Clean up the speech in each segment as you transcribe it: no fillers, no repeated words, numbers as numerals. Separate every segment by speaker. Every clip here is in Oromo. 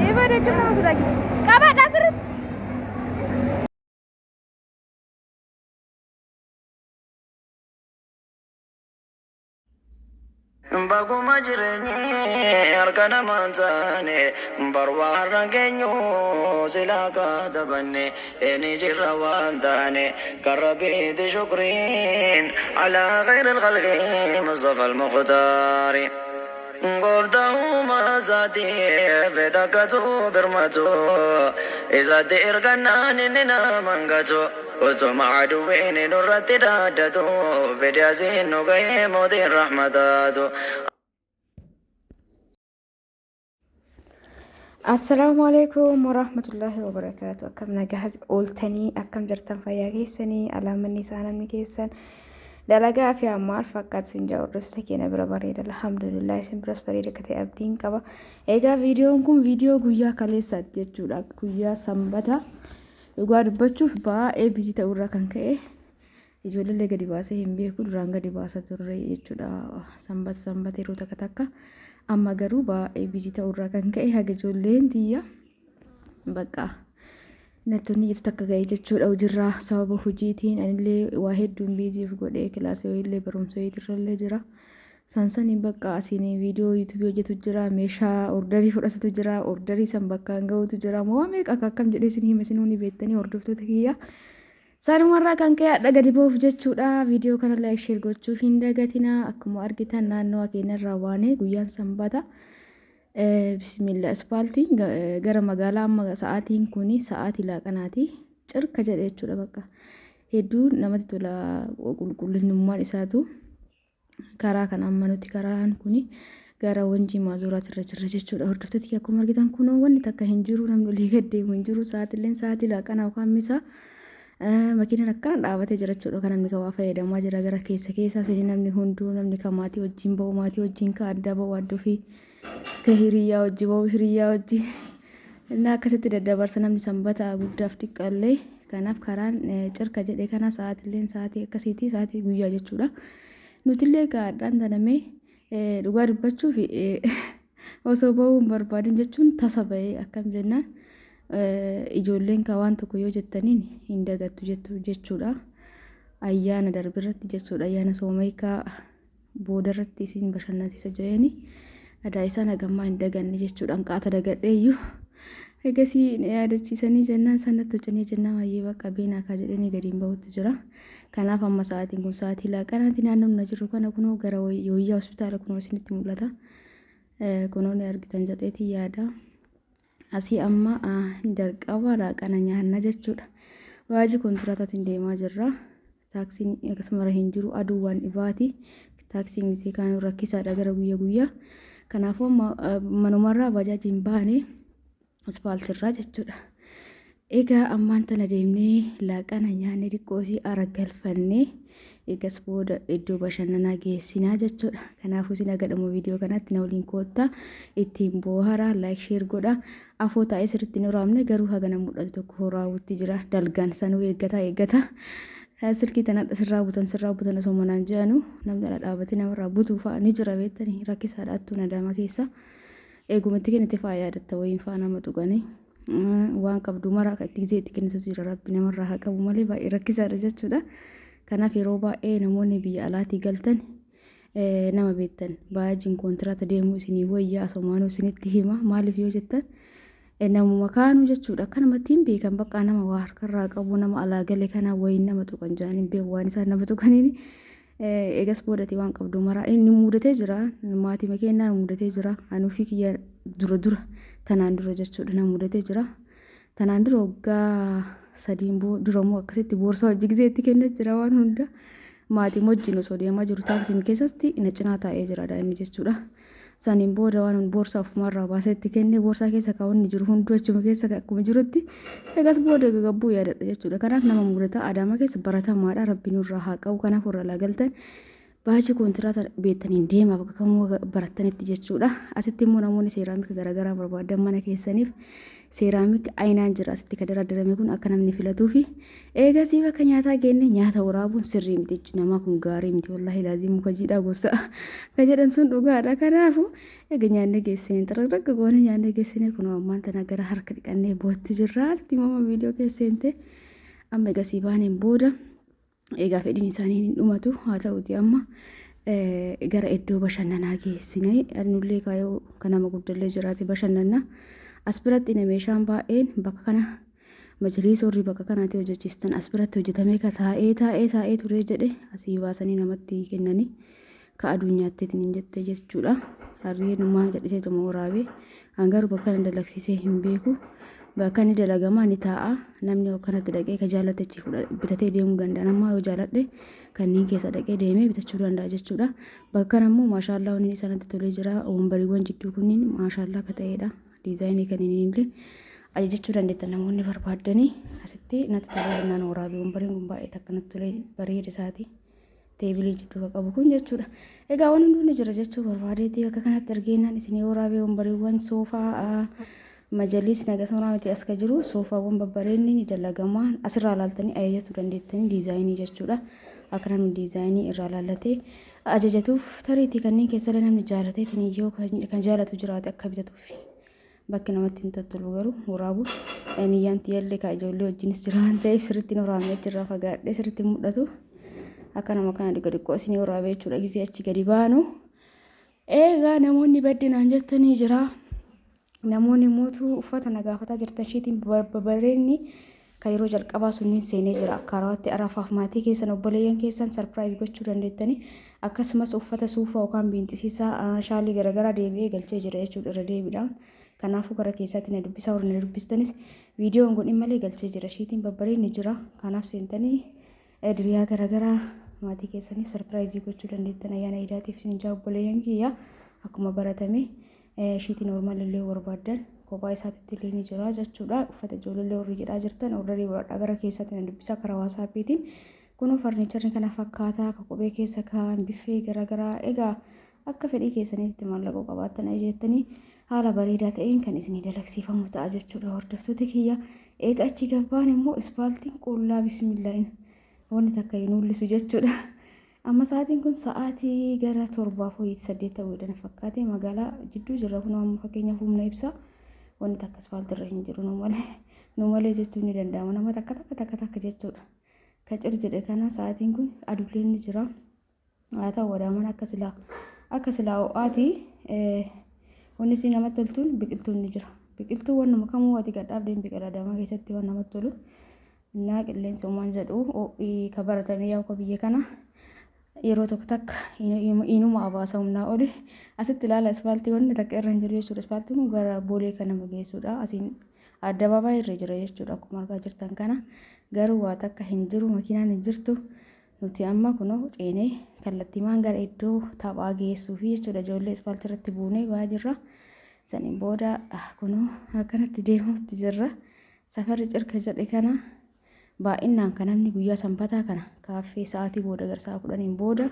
Speaker 1: Ibadah kita sudah gis. Kabar dasar.
Speaker 2: Baguma jireenyi harka namaan taane barbaarra geenyu silaa kaatabanne eni jirra waan taane karra biiti shukriin alaa khayri lkhalqi mustafa almukhtaari قفتهما ذاتي في دكتو برمتو إذا دير كنان إننا منقتو وتم عدوين نرتي دادتو في ديازين نقيم ودين رحمتاتو.
Speaker 1: السلام عليكم ورحمة الله وبركاته. أكم نجهز أولتني أكم جرتن فيا كيسني على مني سانا مكيسن dalagaa fi ammaal fakkaatu sin jaawurreessita keenya bira bareeda alhamdulillah isin biras bareeda akka ta'e abdiin qaba. Egaa viidiyoon kun viidiyoo guyyaa kaleessaati jechuudha. Guyyaa sanbata dhugaa dubbachuuf baay'ee biizii ta'urraa kan ka'e ijoollee gadi baasee hin beeku duraan gadi baasaa turre jechuudha. Sanbata yeroo takka amma garuu baay'ee biizii ta'urraa kan ka'e haga ijoolleen tiyya bakka Natuni itu takka ga'ee jechuudha hojiirraa sababa hojiitiin anillee waa hedduun biiziif godhee kilaasii illee barumsa irrallee jira. Sansanii bakka asiin viidiyoo yuutuubii hojjetu jira, meeshaa ordarii fudhatutu jira, ordarii san bakkaan ga'utu jira. Moo meeqa akkam jedhee isin hima isin hundi beektanii hordoftoota kiyya. Sanumarraa kan ka'e adda gadi ba'uuf jechuudha. Viidiyoo kana laayik sheer gochuuf hin dagatina. Akkuma argitan naannoo keenyarraa waanee guyyaan sanbata. Bismillah ispaaltiin gara magaalaa amma sa'aatiin kuni sa'aatii laaqanaati cirka jedhe jechuudha bakka hedduu namatti tola qulqullinummaan isaatu karaa kan amma nuti karaan kuni gara wanjii maazuuraatti irra jirra jechuudha. Hordoftooti akkuma argitan kunoo wanni takka hin jiru namni olii gad deemu hin jiru sa'aatillee sa'aatii laaqanaa yookaan misa makiinaan akkana dhaabatee jira jechuudha. Kan namni waa fayyadamaa jira gara keessa seenii namni hunduu namni kan maatii wajjin ba'u maatii wajjin ka adda ba'u adduu fi ከሂሪያ ወጂ ወው ሂሪያ ወጂ እና ከሰት ደደባርሰ namni sanbata guddaaf xiqqaallee kanaaf karaan cirka jedhe kana sa'aatillee sa'aatii akkasiiti sa'aatii guyyaa jechuudha. Nutillee gaadhaan taname dhugaa dubbachuuf osoo ba'uu hin barbaadin jechuun tasa ba'ee akkam jennaan ijoolleen ka waan tokko yoo jettaniin hin dagattu jechuudha. Ayyaana darbirratti jechuudha ayyaana soomaykaa boodarratti isin bashannansiisa jeeni. Ada isaan hagammaa hin daganne jechuudhaan qaata dagadheeyyuu egasii yaadachiisanii jennaan sanatti hojjanii jennaan mayyee bakka beenaa kaa jedhanii gadiin bahutti jira. Kanaaf amma sa'aatiin kun sa'aatii laaqanaati naannoo na jiru kana kunoo gara Yooyyaa hospitaala kunoo isinitti mul'ata. Kunoo ni argitan jedheetii yaada. Asii amma darqaba laaqana nyaanna jechuudha. Waajii kontiraataatiin deemaa jirra. Taaksiin akkasuma hin jiru aduu waan dhibaati. Taaksiin itti kan rakkisaadha gara guyyaa. Kanaafuu manumarraa bajaajiin baane aspaaltirraa jechuudha. Egaa ammaan tana deemnee laaqana nyaanne xiqqoosii aragalfannee egas booda iddoo bashannanaa geessinaa jechuudha. Kanaafuu isin agadhamu viidiyoo kanatti na waliin koottaa ittiin booharaa laayik sheer godha. Afoo taa'ee sirriitti hin raamne garuu haga nama mul'atu tokko raawwatti jira. Dalgaan sanuu eeggata. Sirkii tana sirraa butan osoo manaan jedhanu namni ala dhaabatee namarraa butuu fa'a ni jira beektanii rakkisaadhaattuu nadama keessa eegumatti kennite fa'a yaadatta wayiin fa'a nama tuqanii waan qabdu maraa itti gisee itti kennitutu jira rabbi namarraa haa qabu malee baay'ee rakkisaadha jechuudha. Kanaaf yeroo baay'ee namoonni biyya alaatii galtan nama beektan baay'een kontiraata deemuu isinii wayyaa asomaanuu isinitti hima maaliif yoo jettan namuma kaanuu jechuudha. Akkanumatti hin beekan bakka nama waa harkarraa qabu nama alaa galee kana wayiin nama tuqan jaaniin beeku waan isaan nama tuqaniin eegas boodati waan qabdu maraa inni mudatee jira maatii makeenyaa mudatee jira anuu fi kiyya dura tanaan dura jechuudha na mudatee jira. Tanaan dura waggaa sadiin duramoo akkasitti boorsaa hojii gizeetti kennaa jira waan hunda maatii wajjin osoo deemaa jiru taaksii keessatti na cinaa taa'ee jira daa'imni jechuudha. Saniin booda waan boorsaa ofumarraa baasee itti kennee boorsaa keessa kaawwanni jiru hunduu achuma keessa akkuma jirutti eegas booda gaggabuu yaadadha jechuudha. Kanaaf nama mudata Adaamaa keessa baratamaadha rabbiin irraa haa qabu. Kanaaf warra laa galtan baajii kontiraata beektaniin deemaa bakka kamuu barattanitti jechuudha. Asitti immoo namoonni seeraamika garaagaraa barbaadan mana keessaniif seeraamikni aynaan jira asitti kan daradarame kun akka namni filatuu fi eegasii bakka nyaataa geenne nyaata waraabuun sirrii miti namaa kun gaarii miti wallaahi laazii muka jiidhaa gosa ka jedhan sun dhugaadha. Kanaafu eega nyaanne geessine xararragga goone nyaanne geessine kun ammaan tana gara harka dhiqannee bootti jirra. Asitti mama viidiyoo keesseente amma eegasii baaneen booda eegaa fedhiin isaanii hin dhumatu haa ta'uti amma gara iddoo bashannanaa geessine nullee kaayoo kan nama guddallee jiraate bashannanaa. As biratti meeshaan baay'een bakka kana majliisa warri bakka kanaatti hojjechiistan as biratti hojjetamee ka taa'ee ture jedhe asii baasanii namatti kennanii ka addunyaatti hin jette jechuudha. Harree namaa jedhisee tuma waraabee hangaru bakka kana dalagsisee hin beeku. Bakka inni dalagamaa ni taa'a namni akkanatti dhaqee ka jaalatechi bitatee deemuu danda'a. Nammaa yoo jaaladhe kanneen keessa dhaqee deemee bitachuu danda'a jechuudha. Bakka kanammoo maashaallah wanni isaanitti tolee jira. Wambariiwwan jidduu kunniin maashaallah ka ta'edha. Diizaayinii kan inni illee ajajachuu dandeettan namoonni barbaadanii asitti natti tolee jennaan waraabee wambariin kun baay'ee akkanatti tolee bareeda isaati. Teebilii jidduu qabu kun jechuudha. Egaa waan hunduun jira jechuu barbaadeetii bakka kanatti argeenaan isin waraabee wambariiwwan soofaa majaliis nagasooraa miti as ka jiru soofaawwan babbareedni ni dalagamaa asirraa laaltanii ajajachuu dandeettanii diizaayinii jechuudha. Akka namni diizaayinii irraa laallatee ajajatuuf tariitii kanneen keessa namni jaalatee tiniyyoo kan jaalatu jiraate akka bitatuuf. Bakki namatti hin tottolu garuu waraabu niyyaan tiyallee ka ijoollee wajjinis jira waan ta'eef sirriitti waraabee achirraa fagaadhee sirriitti mul'atu akka nama kana xiqqoo isin waraabee jechuudha gisee achi gadi baanu. Eegaa namoonni baddinaan jettanii jira. Namoonni mootuu uffata nagaafataa jirtan shiitiin babbareedni kan yeroo jalqabaa sunniin seenee jira. Akka raawwatte arafaaf maatii keessan obboleeyyan keessan sarpiraayiz gochuu dandeettanii akkasumas uffata suufaa yookaan biintisiisaa shaalii garaagaraa deebi'ee galchee jira jechuudha irra deebiidhaan. Kanaafuu gara keessatti na dubbisaa warra na dubbistanis viidiyoon kun malee galchee jira shiitiin babbareedni jira. Kanaaf seentanii diriyaa garaagaraa maatii keessaniif sarpiraayizii gochuu dandeettan ayyaana idaatiif isin jaa obboleeyyan kiyya akkuma baratame shiitii normaal illee barbaadan kophaa isaatti illee ni jira jechuudha. Uffata ijoollee warri jedhaa jirtan warra warra gara keessatti na dubbisaa karaa waasaapiitiin kun farniicharri kana fakkaataa ka kophee keessa kaan biffee garaagaraa egaa akka fedhii keessanitti maallaqoo qabaattan jettanii haala bareedaa ta'een kan isinii dalagsiifamu ta'a jechuudha. Hordoftoota kiyya eega achi gabbaan immoo ispaaltiin qullaa bismillaahin wanni takka hin mul'isu jechuudha. Amma sa'aatiin kun sa'aatii gara 7:08 ta'uudhaan fakkaate magaalaa jidduu jirra kun amma fakkeenyaaf humna ibsaa wanni takka ispaaltirra hin jiru nu malee jechuun ni danda'ama nama takka jechuudha. Ka cir jedhe kana sa'aatiin kun adulleen ni jira. Haa ta'u wadaaman akka silaa ho'aati. Wanni si namatti toltuun biqiltuun ni jira. Biqiltuu wannuma kamuu ati gadhaabdeen biqilaa damaa keessatti waan namatti tolu. Innaa qilleensa uumaan jedhu ka baratamee yaa'u biyya kana yeroo tokko takka inuma abaasa humnaa oli asitti ilaala ispaaltii wanni takka irra hin jiru jechuudha. Ispaaltiin kun gara boolee kan nama geessudha. Asiin addabaabaa irra jira jechuudha akkuma argaa jirtan kana. Garuu waa takka hin jiru makiinaan hin jirtu. Nuti amma kunoo ceenee kallattiimaan gara iddoo taphaa geessuufi jechuudha. Ijoollee ispaaltii irratti buunee ba'aa jirra. Saniin booda kunoo akkanatti deemuutti jirra. Safarri cirka jedhe kana baay'inaan kan namni guyyaa sanbataa kana kaaffee sa'aatii booda gara sa'a 10 booda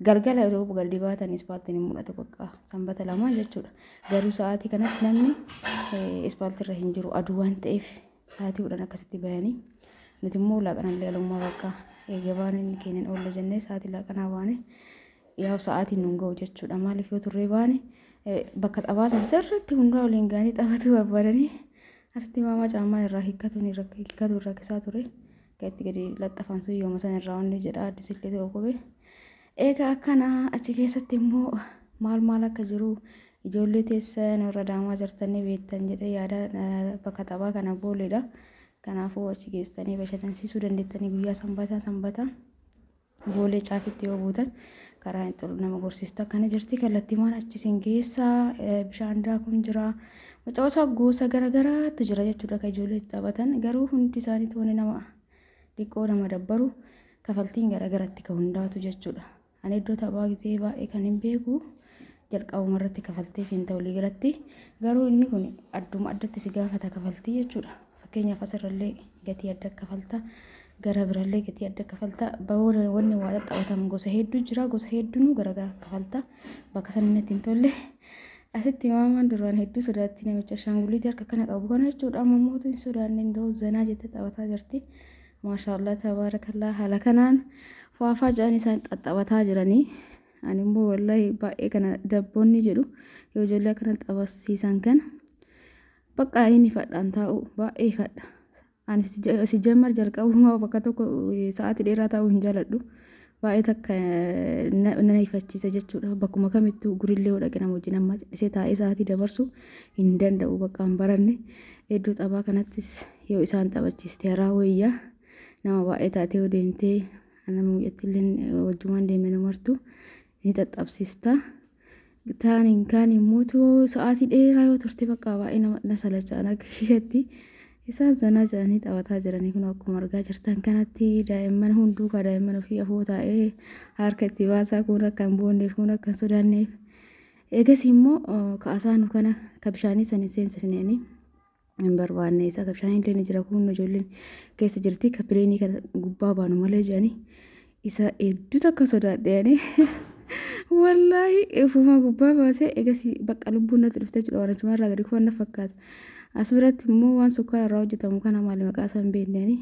Speaker 1: galgala yeroo galdi baatan ispaaltiin hin mul'atu bakka sanbata lama jechuudha. Garuu sa'aatii kanatti namni ispaaltii irra hin jiru aduu waan ta'eef sa'aatii 10 akkasitti bayanii nuti immoo laaqanaan leelummaa bakka gabaan inni keenyan oolla jennee sa'aatii laaqanaa baane yaa'u sa'aatiin nun ga'u jechuudha. Maaliif yoo turree baane bakka xabaasan sirriitti hundaa waliin gaanii xaphatu barbaadanii asitti maamaa caammaan irraa hiikkatu irra keessaa ture. Kan itti gadi laxxafan sun yooma san irraa wanni jedha addisillee ta'u qube. Egaa akkana achi keessatti immoo maal akka jiru ijoollee teessan irra daamaa jirtanii beektan jedhee yaada bakka taphaa kana booleedha. Kanaafuu achi geessanii bashannansiisuu dandeettanii guyyaa sanbata boolee caafitti yoo buutan karaa hin tolu nama gorsiistu akkana jirti. Kallattiimaan achisin geessaa bishaan daakun jira. Macaasaa gosa garaagaraatu jira jechuudha kan ijoollee taphatan. Garuu hundi isaanii tooni nama dhiqqoo nama dabbaru kafaltiin garaagaratti kan hundaatu jechuudha. Ani iddoo taphaa gisee baay'ee kan hin beeku jalqabuma irratti kafaltee seenta walii galatti. Garuu inni kun adduma addatti si gaafata kafaltii jechuudha. Fakkeenyaaf asirrallee gatii adda kafalta. gara birallee gatii adda kafalta bawoon wanni waa xaxxabatan gosa hedduu jira gosa hedduun garagara kafalta bakka sanatti hin tolle asitti maamaan duraan hedduu sodaatti namicha shaangulliitii harka kana qabu kana jechuudha amma mootu hin sodaanne indoo zanaa jette taphataa jirti maashaallah tabaarakallaa haala kanaan faafaa ja'an isaan xaxxabataa jiranii ani immoo wallahi baay'ee kana dabboonni jedhu yoo ijoollee kana xabasiisan kana bakka inni fadhaan taa'u baay'ee fadha ani si jammar jalqabu bakka tokko sa'aatii dheeraa taa'uu hin jaaladhu baay'ee takka nana ifachiisa jechuudha bakkuma kamittuu gurillee hodhaqe nama wajjin amma cidhisee taa'ee sa'aatii dabarsu hin danda'u bakka hin baranne hedduu taphaa kanattis yoo isaan taphachiiste haraa wayyaa nama baay'ee taatee yoo deemtee nama muyyattillee wajjumaan deeme namartu ni xaxxabsiista taaniin kaan immoo sa'aatii dheeraa yoo turte bakka baay'ee nama salachaan akka isheetti isaan zanaa jedhanii taphataa jiranii kun akkuma argaa jirtan kanatti daa'imman hunduu ka daa'imman ofii afoo taa'ee harka itti baasaa kun akka hin boonneef kun akka hin sodaanneef eegas immoo ka'asaan kana ka bishaanii san hin seensifneeni hin barbaanne isa ka bishaanii illee ni jira kun ijoolleen keessa jirti ka pileenii kana gubbaa baanu malee jedhanii isa hedduu takka sodaadheeni wallahi efuma gubbaa baasee eegas bakka lubbuun natti dhuftee jedha waan achumaa irraa gadi kufanna fakkaata as biratti immoo waan sukkaara irraa hojjetamu kana maali maqaa isaa hin beekneeni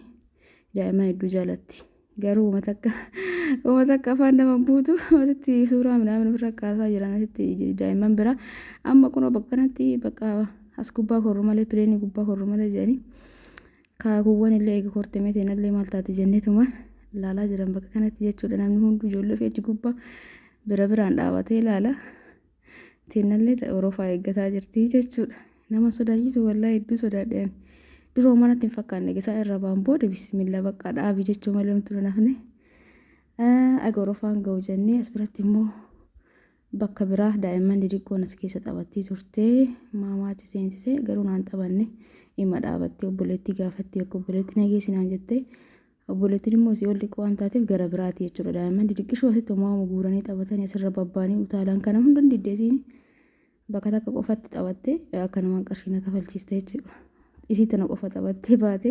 Speaker 1: daa'imman hedduu jaalatti garuu uummata akka afaan nama buutu asitti suuraa midhaan ofirra kaasaa jiran asitti daa'imman bira amma kunoo bakka kanatti bakka as gubbaa korru malee pileenii gubbaa korru malee jedhanii kaakuuwwan illee eega kortemee teenallee maal taate jenneetuma ilaalaa jiran bakka kanatti jechuudha namni hunduu ijoollee fi achi gubbaa bira biraan dhaabatee ilaala teenallee orofaa eeggataa jirti jechuudha. Nama sodaachisu wallahi hedduu sodaadheen duroo manatti hin fakkaanne isaan irra baan booda bismillah bakka dhaabii jechuu malee umtuu nafne aga orofaan ga'u jennee as biratti immoo bakka biraa daa'imman didikkoon as keessa taphattii turtee maamaachi seensisee garuu naan taphanne dhimma dhaabattee obboleettii gaafattee akka obboleettii nageessinaan jettee obboleettiin immoo si ol dhiqoo waan taateef gara biraati jechuudha daa'imman didiqqishoo asitti homaa guuranii taphatanii asirra babbaanii utaalaan kana hundan diddeesiini bakka takka qofatti taphattee akka namaan qarshiina kafalchiiste jechuudha. Isii tana qofa taphattee baate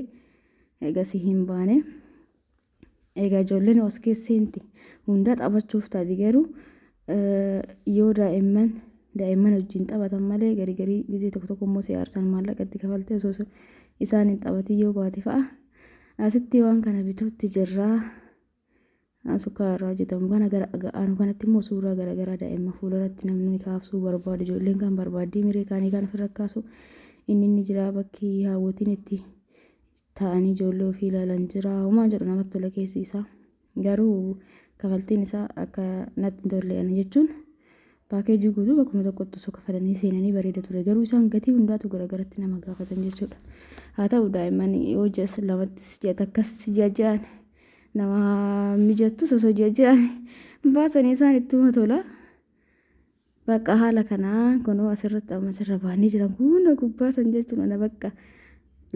Speaker 1: eegas hin baane. Egaa ijoolleen as keesseenti hundaa taphachuuf taati garuu yoo daa'imman wajjin taphatan malee garii gizee tokko tokko immoo siyaarsan maallaqatti kafalte osoo isaan hin taphatin yoo baate fa'a. Asitti waan kana bituutti jirraa. Sukkaara hojjetamu kana aanu kanatti immoo suuraa garaagaraa daa'imman fuulduratti namni kaafsuu barbaadu ijoolleen kan barbaaddii miree kaanii kan ofirra kaasu inni jira bakki hawwatiin itti taa'anii ijoollee ofii ilaalan jira homaa jedhu namatti tola keessi isaa garuu kafaltiin isaa akka natti hin tolle'an jechuun paakeejii guutuu bakkuma tokkotti osoo kafalanii seenanii bareeda ture garuu isaan gatii hundaatu garagaratti nama gaafatan jechuudha haa ta'u daa'imman yoo jas lamattis ji'a takkas ji'a nama mijattus osoo ji'a baasanii isaan ittuma tola bakka haala kanaa kunoo asirratti amma asirra baanii jiran hunda gubbaa san jechuun ana bakka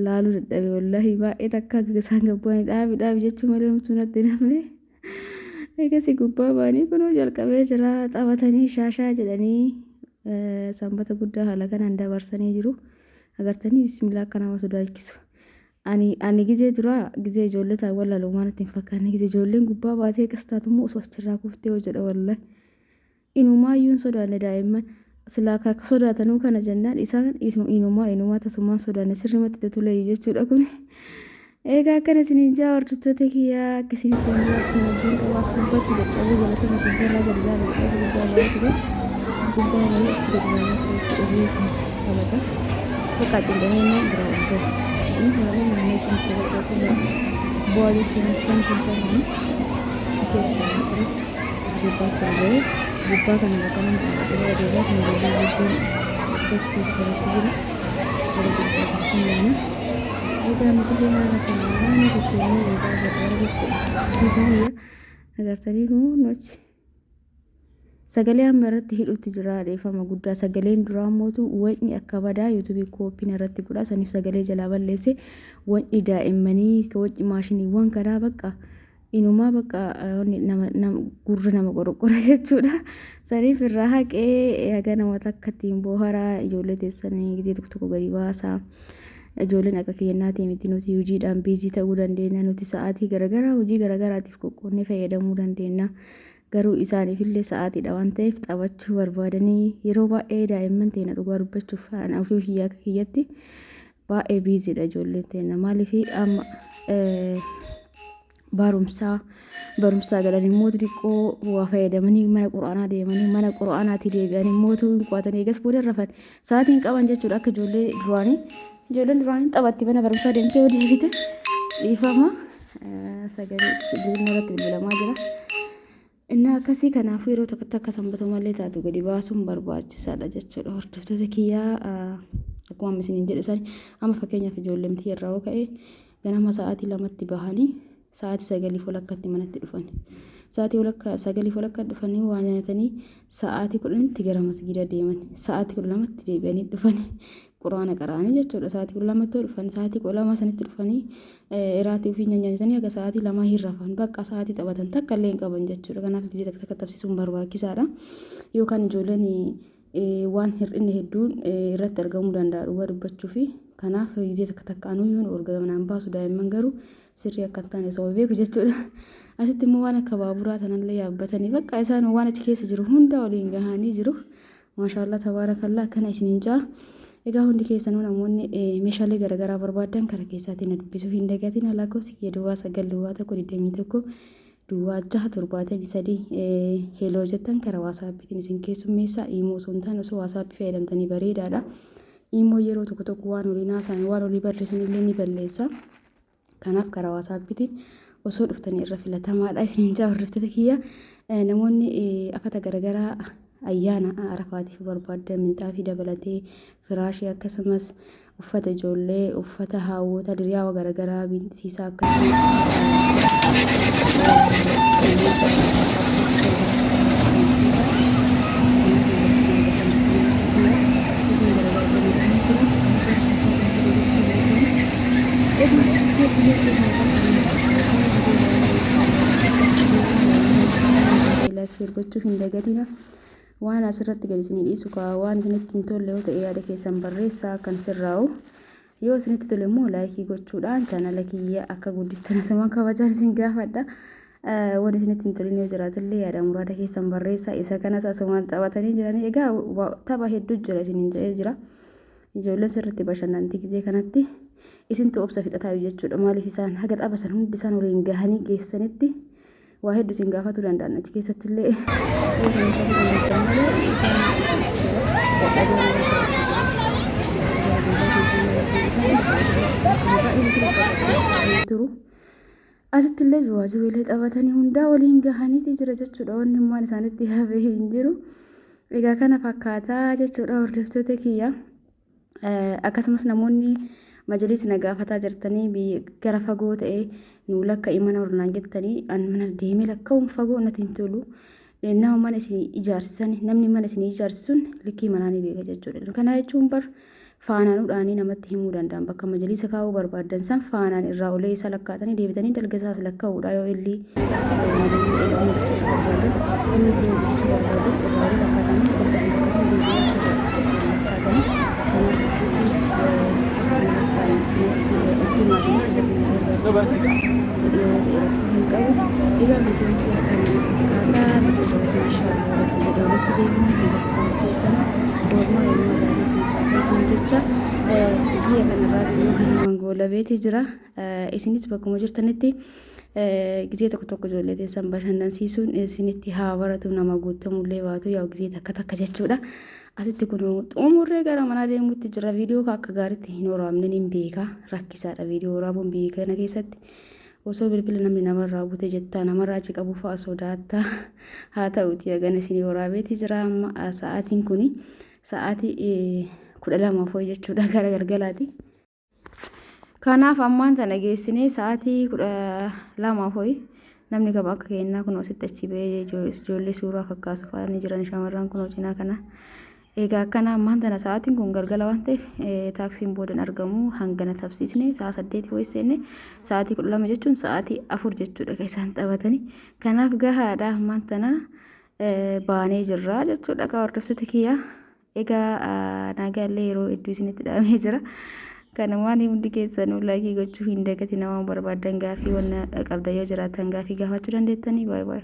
Speaker 1: laaluu dadhabe wallahi baay'ee takka isaan gabbaanii dhaabi jechuu malee humtuu natti namne eegasi gubbaa baanii kunoo jalqabee jira taphatanii shaashaa jedhanii sanbata guddaa haala kanaan dabarsanii jiru agartanii bismillah akka nama sodaachisu. Ani gizee dura gizee ijoollee taawwan laloomaan ittiin fakkaanne gizee ijoolleen gubbaa baatee qastaatummoo osoo achirraa kuftee hoo jedha wallahi inumaayyuun sodaanne daa'imman silaa akka sodaatanuu kana jennaan isaan inumaa tasummaan sodaanne sirrimatti tulee jechuudha kun eegaa akkana isiniin jaa hordoftoota kiyyaa akka isinitti hin jaartan abbiin qabaas gubbatti dadhabee jala sana gubbarraa gadi laala jedhee gubbaa baay'ee ture gubbaa baay'ee achi gadi laala ture itti dhageessa taphatan bakka cindameenyaa biraa dhufe. Ini malah mana sih kita tu buat itu macam mana? Asyik cakap tu, sebab cakap, buka kan makanan ada menjadi bukan betul kalau kita kalau kita sakit mana? Kita nanti dia nak mana kita ni kita jadi itu ya. Agar tadi noc. Sagalee amma irratti hidhuutti jira adeeffama guddaa sagaleen duraa mootu wayni akka badaa yuutuubii kooppiin irratti godha saniif sagalee jalaa balleesse wayni daa'immanii wayni maashiniiwwan kanaa bakka inumaa bakka gurra nama qorqora jechuudha saniif irraa haqee haga namoota akka ittiin booharaa ijoollee teessanii gizee tokko gadi baasaa ijoolleen akka keenyaatti miti nuti hojiidhaan biizii ta'uu dandeenya nuti sa'aatii garaagaraa hojii garaagaraatiif qoqqoodnee fayyadamuu dandeenya garuu isaaniifillee sa'aatiidha waan ta'eef taphachuu barbaadanii yeroo baay'ee daa'imman teenya dhugaa dubbachuuf ofii kiyyaa akka kiyyatti baay'ee biiziidha ijoolleen teenya maaliif amma barumsaa galan immoo xixiqqoo waa fayyadamanii mana quraanaa deemanii mana quraanaatti deebi'anii mootuu hin qo'atanii eegas booda rafan sa'aatiin qaban jechuudha akka ijoolleen duraanii taphatti mana barumsaa deemtee yoo deebite dhiifama sagalee sibiilina irratti bilbilamaa jira. Inni akkasii kanaafuu yeroo tokkotti akka sanbata malee taatu gadi baasuun barbaachisaadha jechuudha. Hordoftoota kiyyaa akkuma isiniin jedhu isaanii amma fakkeenyaaf ijoolleen irraa yoo ka'e ganama sa'aatii 2tti bahanii sa'aatii 9:00 manatti dhufan. Sa'aatii 9:00 dhufanii waa nyaatanii sa'aatii 10tti gara masgiida deeman. Sa'aatii 12tti deebi'anii dhufanii quraana qara'anii jechuudha. Sa'aatii 12tti dhufan sa'aatii 12 sanitti dhufanii iraatii ofii nyaatanii aga sa'aatii 2 hin rafan. Bakka sa'aatii taphatan takka illee hin qaban jechuudha. Kanaaf gisee takka taphsiisuun barbaachisaadha. Yookaan ijoolleen waan hir'inni hedduun irratti argamuu danda'a dhugaa dubbachuu fi kanaaf gisee takka anuyyuu orgamanaan baasu daa'imman garuu sirrii akka taane sababa beeku jechuudha. Asitti immoo waan akka baaburaa tanallee yaabbatanii bakka isaan waan achi keessa jiru hunda waliin gahanii jiru. Maashaallah tabaarakallaa akkana isiniin jaa. Egaa hundi keessanuu namoonni meeshaalee garaagaraa barbaadan karaa keessaatiin dubbisuuf hin dagatiin lakkoofsi Duwwaa 9 Duwwaa 6 heeloo jettan karaa waasaappiitiin isin keessummeessa immoo osoo hin taane osoo waasaappii fayyadamtanii bareedaadha. Immoo yeroo tokko waan olii naasaan waan olii barreessan illee ni balleessa. Kanaaf karaa waasaappiitiin osoo dhuftanii irra filatamaadha isiniin jaa hordoftoota kiyya. Namoonni afata garaagaraa ayyaana arafaatiif barbaadan minxaafii dabalatee firaashii akkasumas uffata ijoollee uffata hawwata diriyaa garaagaraa binsiisaa akkasumas gochuuf hin dagatina. Waan asirratti gadi isinii dhiisu waan isinitti hin tolle yoo ta'e yaada keessan barreessaa kan sirraa'u yoo isinitti tole immoo laayikii gochuudhaan chaanala kiyya akka guddistan asuma kabajaan isin gaafadha. Waan isinitti hin tolin yoo jiraatillee yaada muraada keessan barreessaa isa kanas asumaan taphatanii jiranii egaa tapha hedduu jira isiniin jedhee jira. Ijoolleen sirriitti bashannantii gisee kanatti isintu obsa fixataa jechuudha. Maaliif isaan haga tapha san hundi isaan waliin gahanii geessanitti waa hedduu isin gaafatu danda'an achi keessatti illee yoo isin gaafatu danda'an malee isaan turu asitti illee zuwaajuweelee taphatanii hundaa waliin gahaniiti jira jechuudha. Wanni immaan isaanitti hafee hin jiru. Egaa kana fakkaataa jechuudha hordoftoota kiyya. Akkasumas namoonni majalis na gaafataa jirtanii gara fagoo ta'e nu lakka imana ornaan jettanii an mana deemee lakkaa'uun fagoo natti hin tolu. Nama mana isin ijaarsisan namni mana isin ijaarsisuun likkii manaa ni beeka jechuudha. Kana jechuun bar faanaanuudhaanii namatti himuu danda'an bakka majalisa kaa'uu barbaadan san faanaan irraa olee isa lakkaatanii deebitanii dalgasaas lakkaa'uudha yoo illee majalisa illee hojjechiisuu barbaadan inni illee hojjechiisuu barbaadan irraa olee lakkaatanii dalgasa lakkaatanii deebitanii Mangolabeeti jira isinis bakkuma jirtanitti gisee tokko ijoollee teessan bashannansiisuun isinitti haa baratu nama guutamullee baatu yaa gisee takka jechuudha. Asitti kun xumurree gara manaa deemuutti jira. Viidiyoo akka gaariitti hin waraabne hin beeka rakkisaadha. Viidiyoo waraabuun biyya kana keessatti osoo bilbila namni namarraa bute jettaa namarraa achi qabu fa'aa sodaattaa haa ta'uuti agana isin waraabeeti jira. Amma sa'aatiin kun sa'aatii 12 fooyi jechuudha gara galgalaati. Kanaaf ammaan tana geessinee sa'aatii 12 fooyi namni gaba akka kennaa kun ositti achi ba'ee ijoollee suuraa fakkaatu fa'aa ni jiran shamarran kun cinaa kana. Egaa akkana ammaan tana sa'aatiin kun galgala waan ta'eef taaksiin boodan argamu hangana tabsiisne sa'a 8 fooyi seenne sa'aatii 12 jechuun sa'aatii 4 jechuudha kan isaan taphatanii. Kanaaf gahaadha ammaan tana baanee jirra jechuudha ka hordoftoota kiyya. Egaa nagaallee yeroo hedduu isinitti dhaamee jira. kana waan hundi keessanuu laayikii gochuu hin dagatinaa waan barbaadan gaafii wanna qabda yoo jiraatan gaafii gaafachuu dandeettanii baay baay